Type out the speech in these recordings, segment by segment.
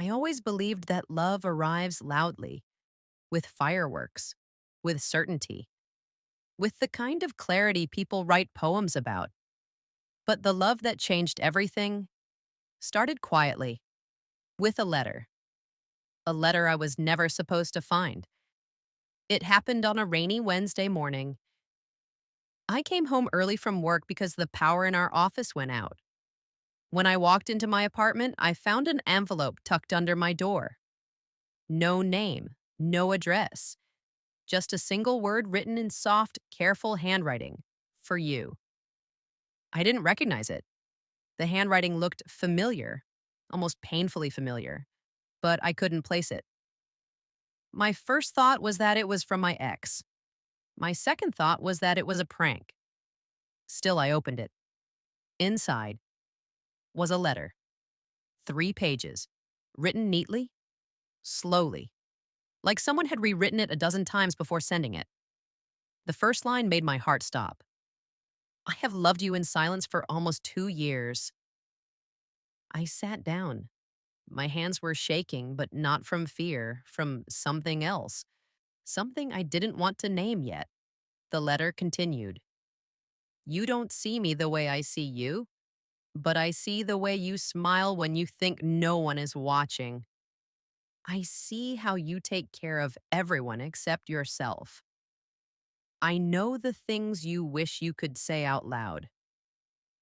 I always believed that love arrives loudly, with fireworks, with certainty, with the kind of clarity people write poems about. But the love that changed everything started quietly, with a letter I was never supposed to find. It happened on a rainy Wednesday morning. I came home early from work because the power in our office went out. When I walked into my apartment, I found an envelope tucked under my door. No name, no address, just a single word written in soft, careful handwriting. For you. I didn't recognize it. The handwriting looked familiar, almost painfully familiar, but I couldn't place it. My first thought was that it was from my ex. My second thought was that it was a prank. Still, I opened it. Inside was a letter, 3 pages, written neatly, slowly, like someone had rewritten it a dozen times before sending it. The first line made my heart stop. I have loved you in silence for almost 2 years. I sat down. My hands were shaking, but not from fear, from something else. Something I didn't want to name yet. The letter continued. You don't see me the way I see you, but I see the way you smile when you think no one is watching. I see how you take care of everyone except yourself. I know the things you wish you could say out loud.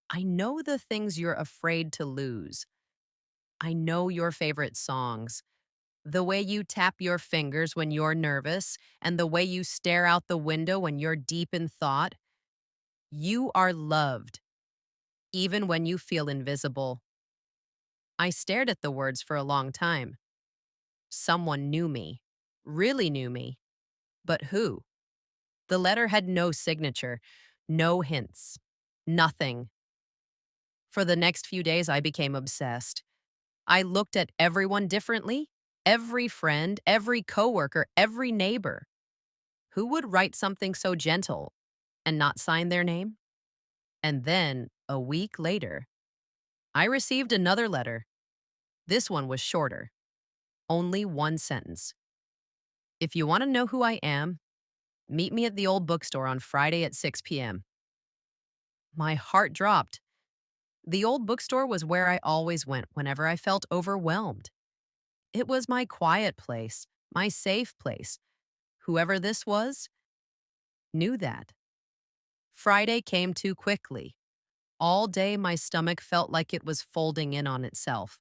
I know the things you're afraid to lose. I know your favorite songs. The way you tap your fingers when you're nervous, and the way you stare out the window when you're deep in thought. You are loved, even when you feel invisible. I stared at the words for a long time. Someone knew me, really knew me. But who? The letter had no signature, no hints, nothing. For the next few days, I became obsessed. I looked at everyone differently, every friend, every coworker, every neighbor. Who would write something so gentle and not sign their name? And then, a week later, I received another letter. This one was shorter, only one sentence. If you want to know who I am, meet me at the old bookstore on Friday at 6 p.m. My heart dropped. The old bookstore was where I always went whenever I felt overwhelmed. It was my quiet place, my safe place. Whoever this was knew that. Friday came too quickly. All day, my stomach felt like it was folding in on itself.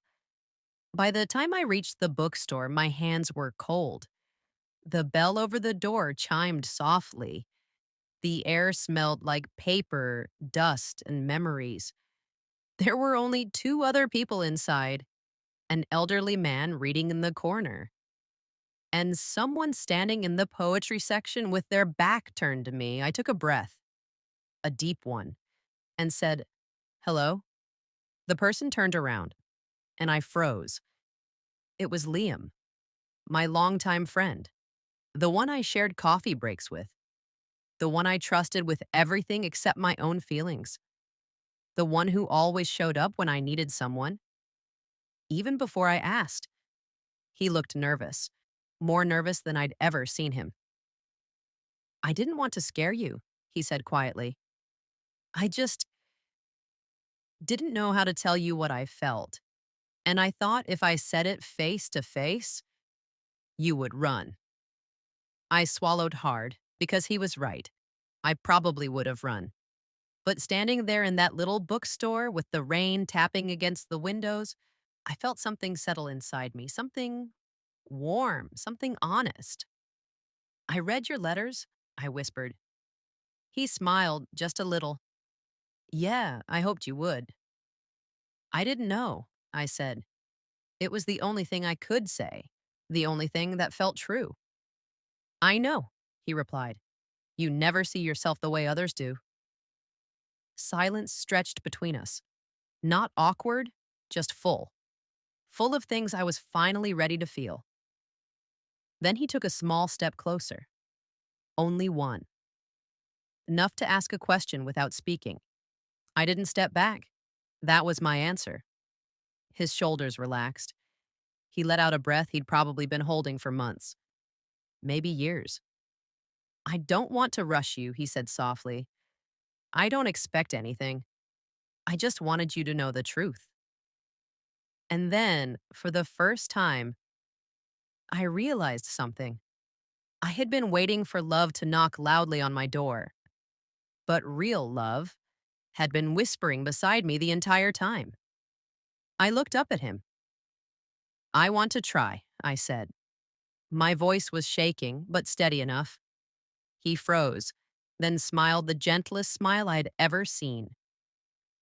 By the time I reached the bookstore, my hands were cold. The bell over the door chimed softly. The air smelled like paper, dust, and memories. There were only two other people inside, an elderly man reading in the corner, and someone standing in the poetry section with their back turned to me. I took a breath, a deep one, and said, Hello? The person turned around, and I froze. It was Liam, my longtime friend, the one I shared coffee breaks with, the one I trusted with everything except my own feelings, the one who always showed up when I needed someone, even before I asked. He looked nervous, more nervous than I'd ever seen him. I didn't want to scare you, he said quietly. I just didn't know how to tell you what I felt. And I thought if I said it face to face, you would run. I swallowed hard because he was right. I probably would have run. But standing there in that little bookstore with the rain tapping against the windows, I felt something settle inside me, something warm, something honest. I read your letters, I whispered. He smiled just a little. Yeah, I hoped you would. I didn't know, I said. It was the only thing I could say, the only thing that felt true. I know, he replied. You never see yourself the way others do. Silence stretched between us. Not awkward, just full. Full of things I was finally ready to feel. Then he took a small step closer. Only one. Enough to ask a question without speaking. I didn't step back. That was my answer. His shoulders relaxed. He let out a breath he'd probably been holding for months, maybe years. I don't want to rush you, he said softly. I don't expect anything. I just wanted you to know the truth. And then, for the first time, I realized something. I had been waiting for love to knock loudly on my door, but real love had been whispering beside me the entire time. I looked up at him. I want to try, I said. My voice was shaking, but steady enough. He froze, then smiled the gentlest smile I'd ever seen.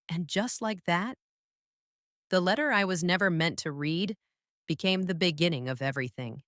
And just like that, the letter I was never meant to read became the beginning of everything.